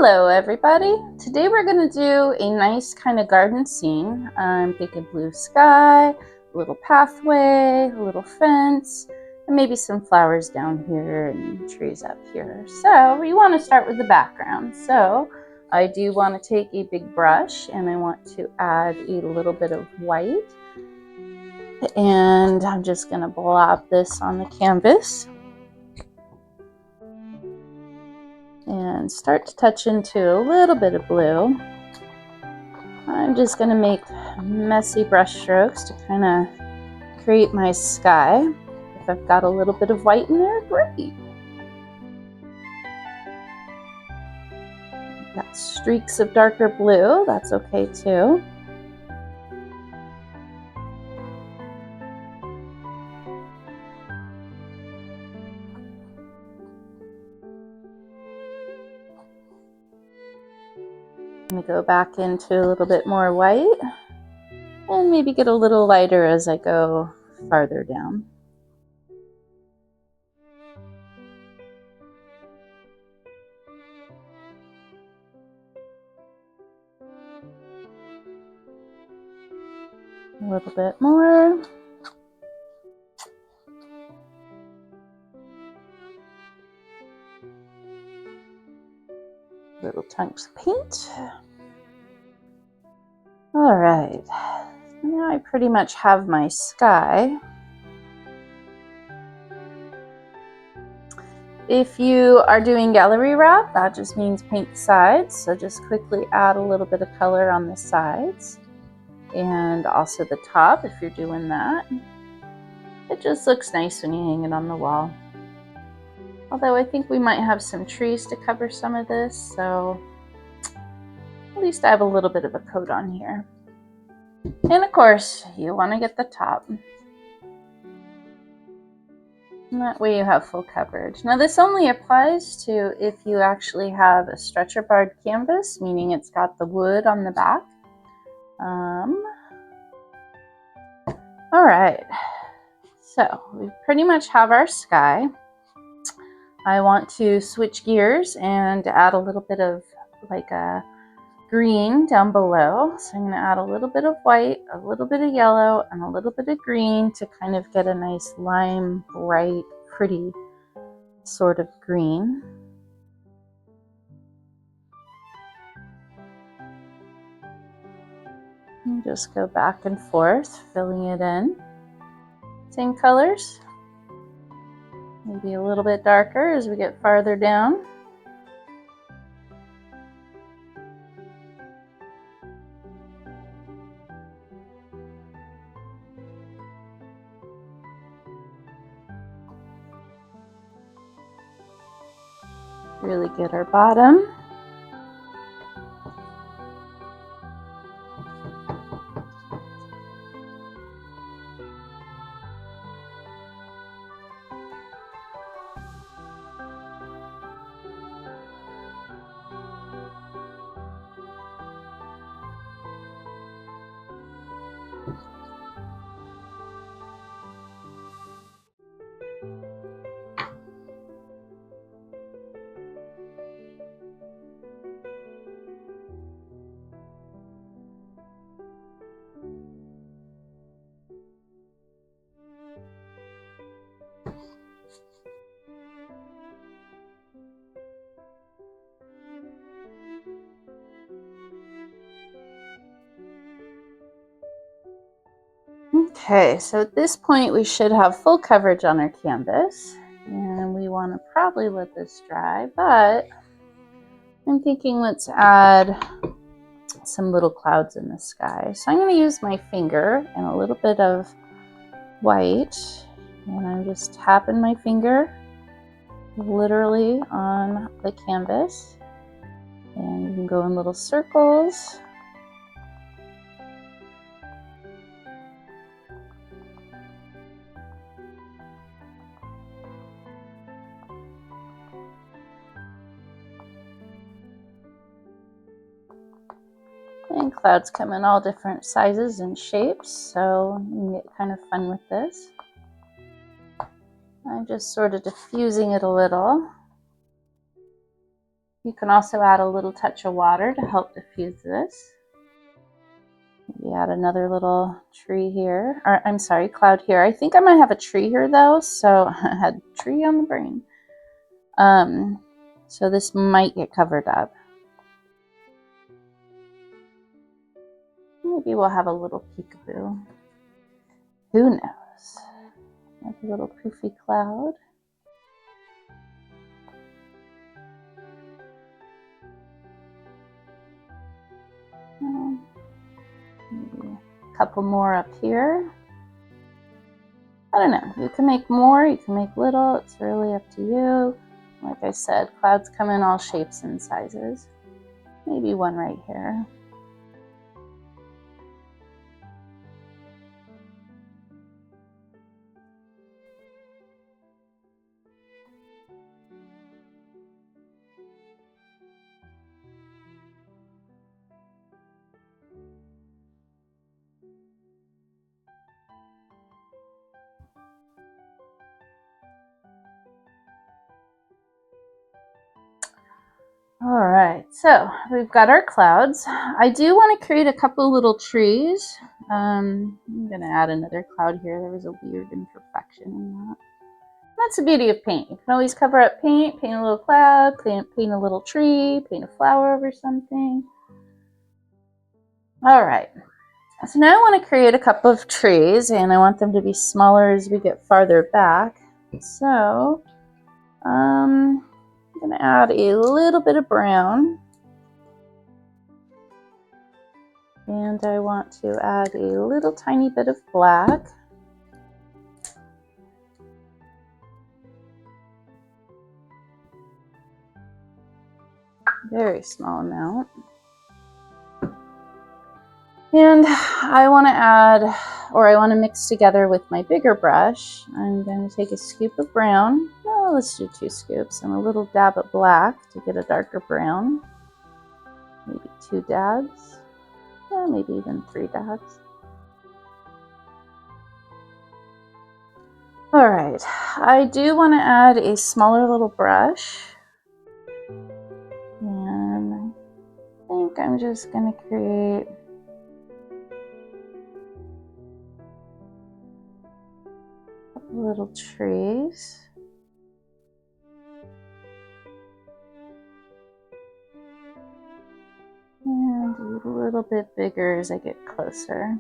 Hello everybody! Today we're going to do a nice kind of garden scene. I'm thinking blue sky, a little pathway, a little fence, and maybe some flowers down here and trees up here. So we want to start with the background. So I do want to take a big brush and I want to add a little bit of white. And I'm just going to blob this on the canvas. And start to touch into a little bit of blue. I'm just going to make messy brush strokes to kind of create my sky. If I've got a little bit of white in there, great. Got streaks of darker blue, that's okay too. I'm going to go back into a little bit more white and maybe get a little lighter as I go farther down. A little bit more. Little chunks of paint. All right, now I pretty much have my sky. If you are doing gallery wrap, that just means paint the sides. So just quickly add a little bit of color on the sides and also the top if you're doing that. It just looks nice when you hang it on the wall. Although I think we might have some trees to cover some of this, so at least I have a little bit of a coat on here. And of course, you want to get the top. And that way you have full coverage. Now this only applies to if you actually have a stretcher barred canvas, meaning it's got the wood on the back. All right, so we pretty much have our sky. I want to switch gears and add a little bit of like a green down below. So I'm going to add a little bit of white, a little bit of yellow, and a little bit of green to kind of get a nice lime, bright, pretty sort of green. And just go back and forth, filling it in. Same colors. Maybe a little bit darker as we get farther down. Really get our bottom. Okay, so at this point we should have full coverage on our canvas, and we want to probably let this dry, but I'm thinking let's add some little clouds in the sky. So I'm going to use my finger and a little bit of white, and I'm just tapping my finger literally on the canvas, and you can go in little circles. And clouds come in all different sizes and shapes, so you can get kind of fun with this. I'm just sort of diffusing it a little. You can also add a little touch of water to help diffuse this. Maybe add another little tree here, or I'm sorry, cloud here. I think I might have a tree here though, so I had tree on the brain. So this might get covered up. Maybe we'll have a little peekaboo. Who knows? Have a little poofy cloud. Maybe a couple more up here. I don't know. You can make more, you can make little. It's really up to you. Like I said, clouds come in all shapes and sizes. Maybe one right here. All right, so we've got our clouds. I do want to create a couple little trees. I'm going to add another cloud here. There was a weird imperfection in that. That's the beauty of paint. You can always cover up paint, paint a little cloud, paint a little tree, paint a flower over something. All right, so now I want to create a couple of trees, and I want them to be smaller as we get farther back. So I'm going to add a little bit of brown. And I want to add a little tiny bit of black. Very small amount. And I want to add, or I want to mix together with my bigger brush. I'm going to take a scoop of brown. Oh, let's do 2 scoops, and a little dab of black to get a darker brown. Maybe 2 dabs. Yeah, maybe even 3 dabs. All right, I do want to add a smaller little brush. And I think I'm just going to create little trees. And a little bit bigger as I get closer.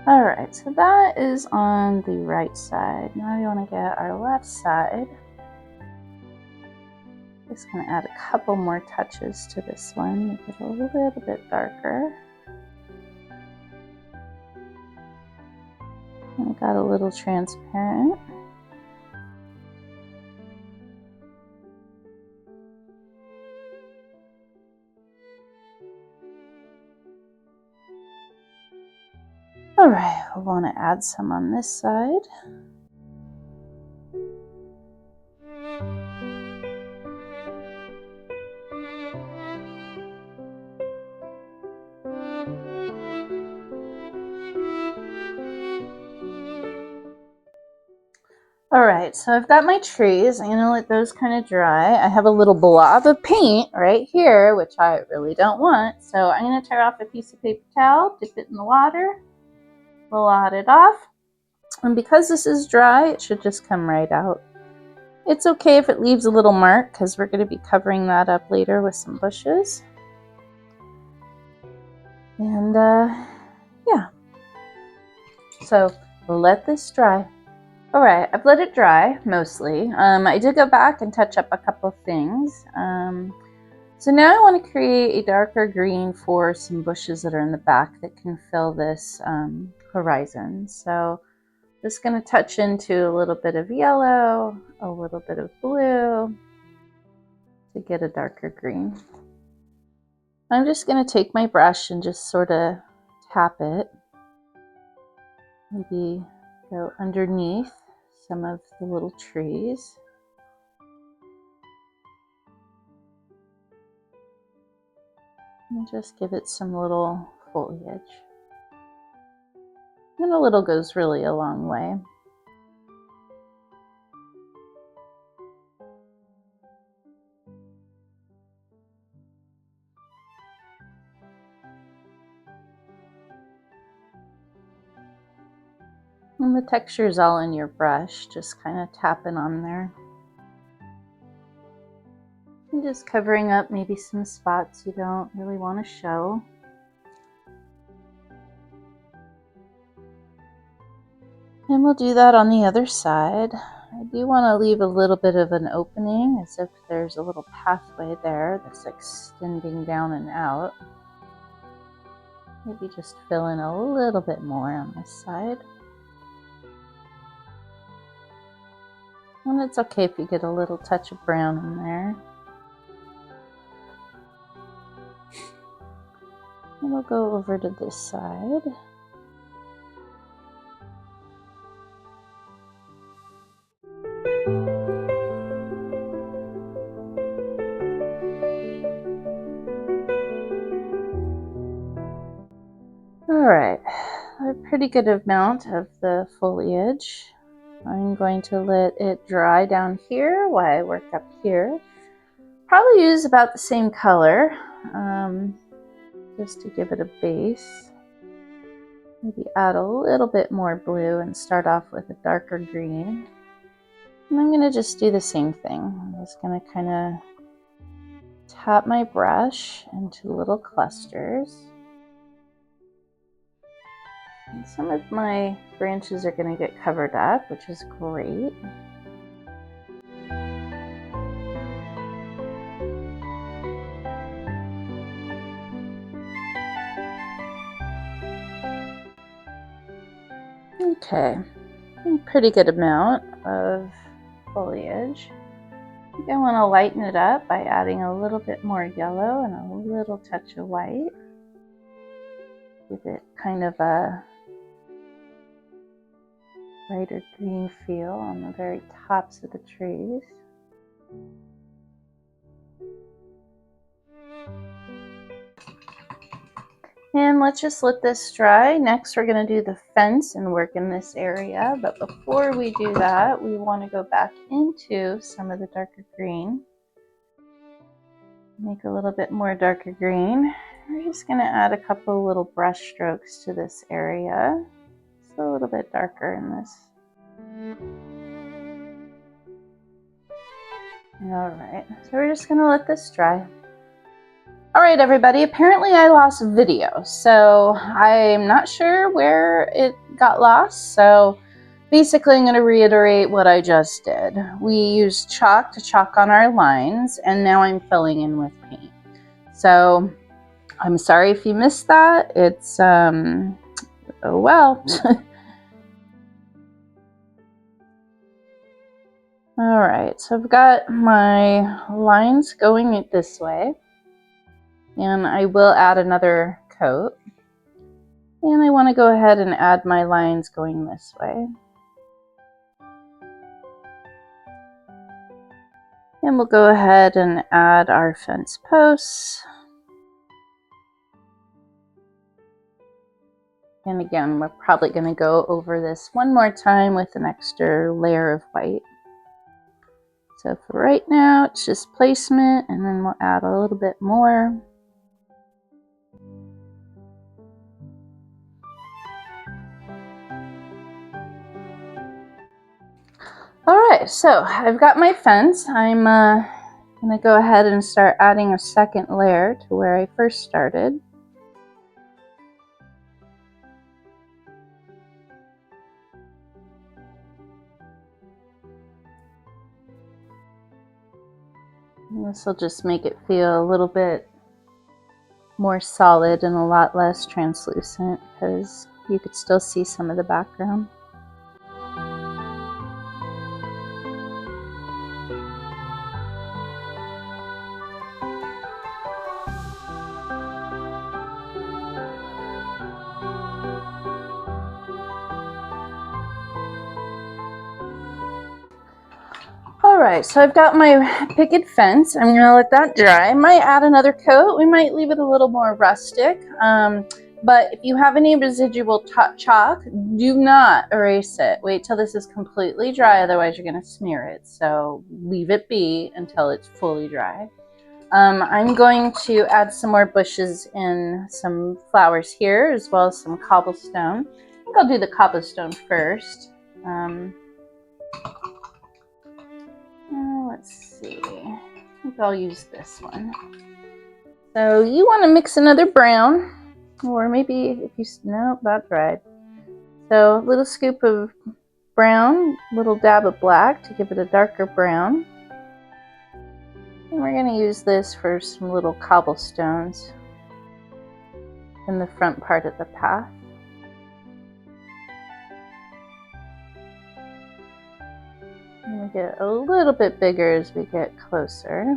All right, so that is on the right side. Now we want to get our left side. Just going to add a couple more touches to this one, make it a little bit darker. And I got a little transparent. All right, we'll want to add some on this side. All right, so I've got my trees. I'm gonna let those kind of dry. I have a little blob of paint right here, which I really don't want. So I'm gonna tear off a piece of paper towel, dip it in the water, blot it off. And because this is dry, it should just come right out. It's okay if it leaves a little mark because we're gonna be covering that up later with some bushes. And yeah, so let this dry. All right, I've let it dry mostly. I did go back and touch up a couple of things. So now I want to create a darker green for some bushes that are in the back that can fill this horizon. So just going to touch into a little bit of yellow, a little bit of blue to get a darker green. I'm just going to take my brush and just sort of tap it. Maybe go underneath some of the little trees. And just give it some little foliage. And a little goes really a long way. And the texture is all in your brush, just kind of tapping on there. And just covering up maybe some spots you don't really want to show. And we'll do that on the other side. I do want to leave a little bit of an opening, as if there's a little pathway there that's extending down and out. Maybe just fill in a little bit more on this side. And it's okay if you get a little touch of brown in there. And we'll go over to this side. Alright, a pretty good amount of the foliage. I'm going to let it dry down here while I work up here. Probably use about the same color, just to give it a base. Maybe add a little bit more blue and start off with a darker green. And I'm going to just do the same thing. I'm just going to kind of tap my brush into little clusters. And some of my branches are going to get covered up, which is great. Okay, a pretty good amount of foliage. I think I want to lighten it up by adding a little bit more yellow and a little touch of white. Give it kind of a brighter green feel on the very tops of the trees. And let's just let this dry. Next, we're going to do the fence and work in this area. But before we do that, we want to go back into some of the darker green. Make a little bit more darker green. We're just going to add a couple little brush strokes to this area. It's a little bit darker in this. Alright, so we're just going to let this dry. Alright everybody, apparently I lost video, so I'm not sure where it got lost, so basically I'm going to reiterate what I just did. We used chalk to chalk on our lines, and now I'm filling in with paint. So I'm sorry if you missed that. It's, oh well. Alright, so I've got my lines going this way. And I will add another coat. And I want to go ahead and add my lines going this way. And we'll go ahead and add our fence posts. And again, we're probably going to go over this one more time with an extra layer of white. So for right now, it's just placement, and then we'll add a little bit more. Alright, so I've got my fence. I'm going to go ahead and start adding a second layer to where I first started. And this will just make it feel a little bit more solid and a lot less translucent, because you could still see some of the background. Alright, so I've got my picket fence. I'm going to let that dry. I might add another coat. We might leave it a little more rustic. But if you have any residual chalk, do not erase it. Wait till this is completely dry, otherwise you're going to smear it. So leave it be until it's fully dry. I'm going to add some more bushes and some flowers here, as well as some cobblestone. I think I'll do the cobblestone first. Let's see. I think I'll use this one. So you want to mix another brown, or maybe if you, no, that dried. So a little scoop of brown, little dab of black to give it a darker brown. And we're going to use this for some little cobblestones in the front part of the path. And we get a little bit bigger as we get closer.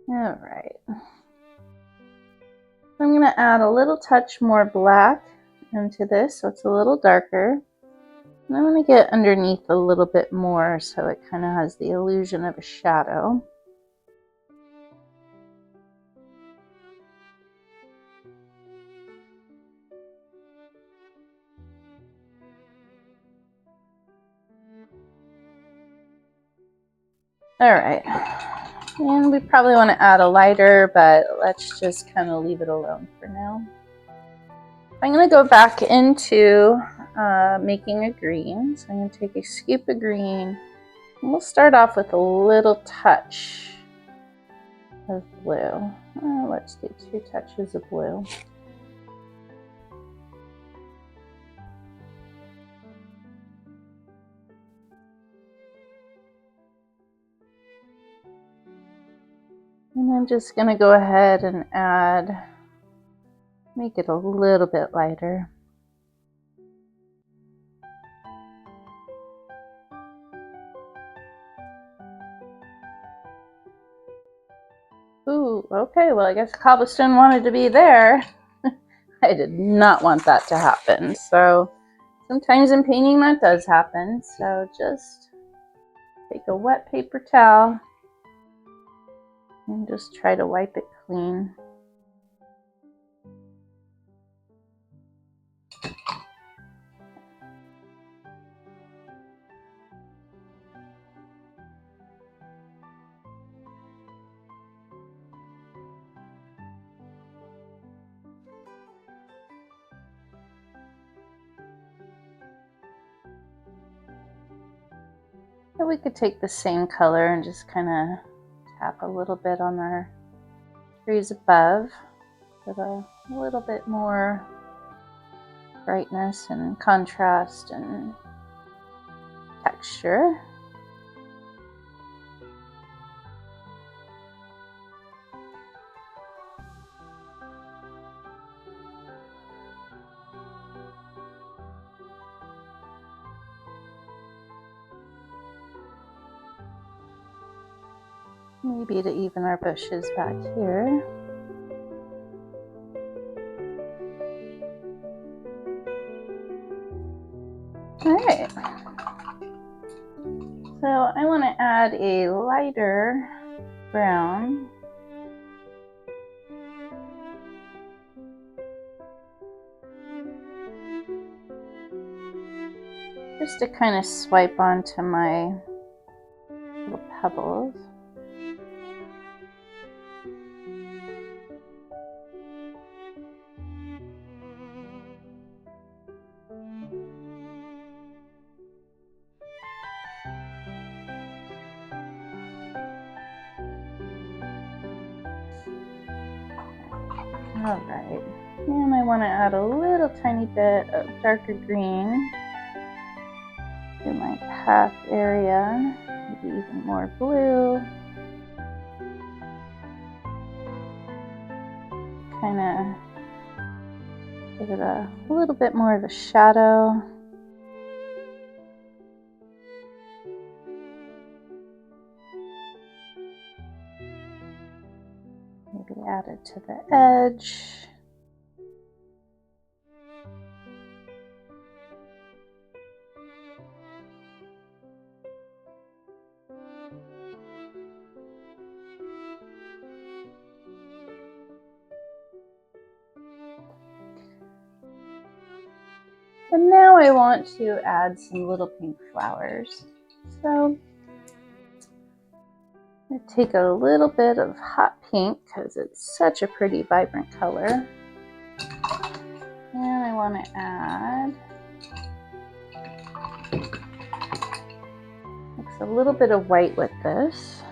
All right. I'm going to add a little touch more black into this so it's a little darker. And I'm going to get underneath a little bit more so it kind of has the illusion of a shadow. All right. And we probably want to add a lighter, but let's just kind of leave it alone for now. I'm going to go back into making a green. So I'm going to take a scoop of green. And we'll start off with a little touch of blue. Let's do 2 touches of blue. And I'm just going to go ahead and add, make it a little bit lighter. Ooh, okay, well I guess cobblestone wanted to be there. I did not want that to happen. So sometimes in painting that does happen. So just take a wet paper towel and just try to wipe it clean. So we could take the same color and just kind of tap a little bit on our trees above for a little bit more brightness and contrast and texture. Maybe to even our bushes back here. All right. So I want to add a lighter brown. Just to kind of swipe onto my little pebbles. All right, and I want to add a little tiny bit of darker green to my path area, maybe even more blue. Kind of give it a little bit more of a shadow. Maybe add it to the edge. And now I want to add some little pink flowers. So I'm going to take a little bit of hot pink because it's such a pretty vibrant color. And I want to add mix a little bit of white with this.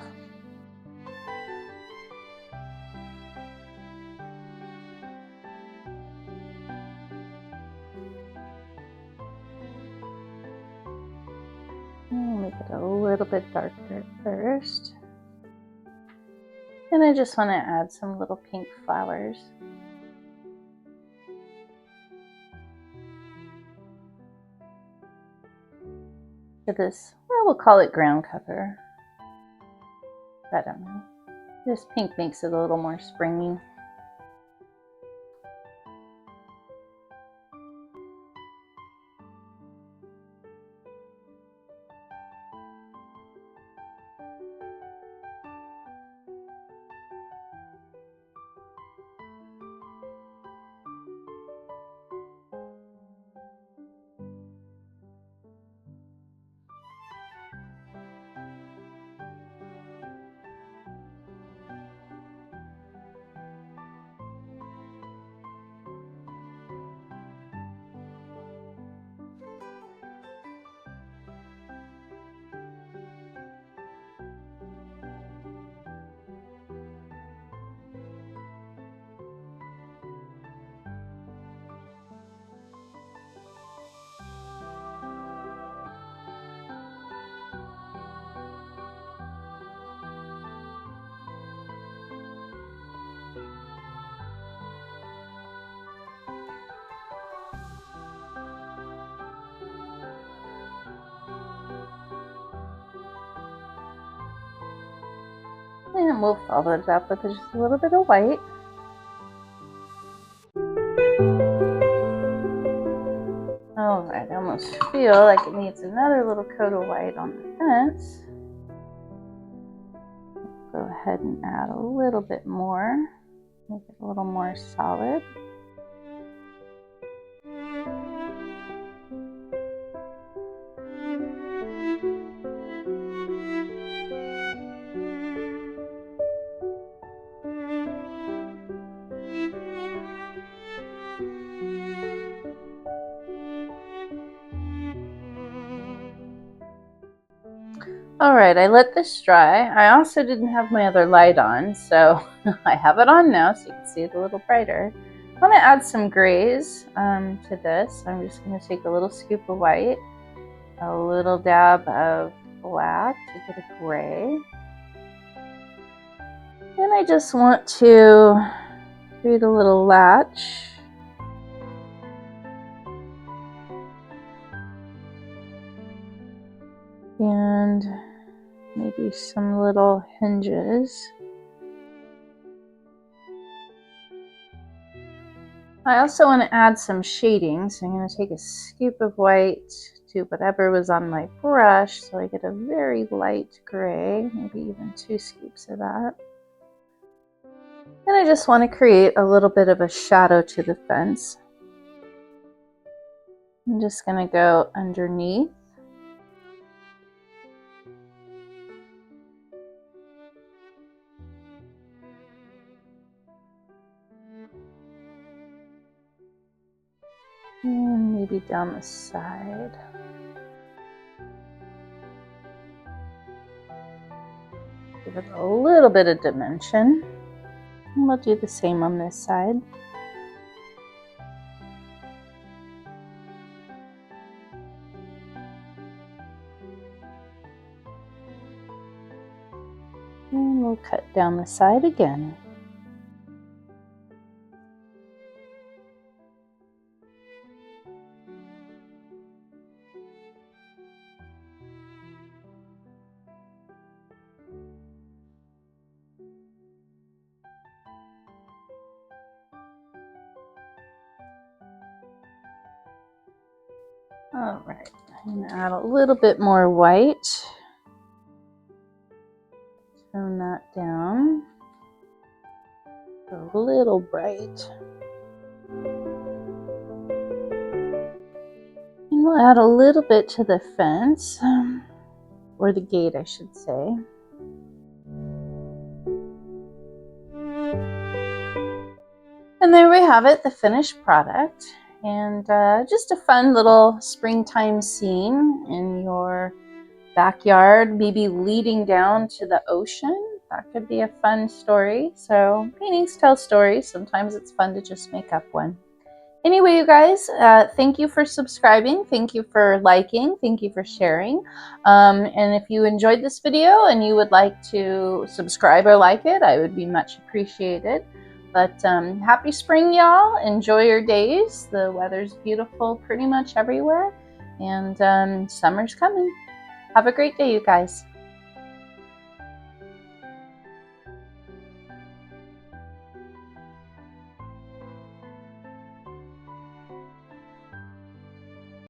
Make it a little bit darker first. And I just want to add some little pink flowers. To this, well, we'll call it ground cover. I don't know. This pink makes it a little more springy. And we'll follow it up with just a little bit of white. Alright, I almost feel like it needs another little coat of white on the fence. Go ahead and add a little bit more, make it a little more solid. Alright, I let this dry. I also didn't have my other light on, so I have it on now so you can see it a little brighter. I want to add some grays to this. I'm just going to take a little scoop of white, a little dab of black to get a gray. And I just want to create a little latch. And maybe some little hinges. I also want to add some shading, so I'm going to take a scoop of white to whatever was on my brush so I get a very light gray, maybe even 2 scoops of that. And I just want to create a little bit of a shadow to the fence. I'm just going to go underneath. And maybe down the side. Give it a little bit of dimension. And we'll do the same on this side. And we'll cut down the side again. All right, I'm gonna add a little bit more white. Tone that down. A little bright. And we'll add a little bit to the fence, or the gate, I should say. And there we have it, the finished product. And just a fun little springtime scene in your backyard, maybe leading down to the ocean. That could be a fun story. So paintings tell stories. Sometimes it's fun to just make up one. Anyway, you guys, thank you for subscribing. Thank you for liking. Thank you for sharing. And if you enjoyed this video and you would like to subscribe or like it, I would be much appreciated. But happy spring, y'all. Enjoy your days. The weather's beautiful pretty much everywhere. And summer's coming. Have a great day, you guys.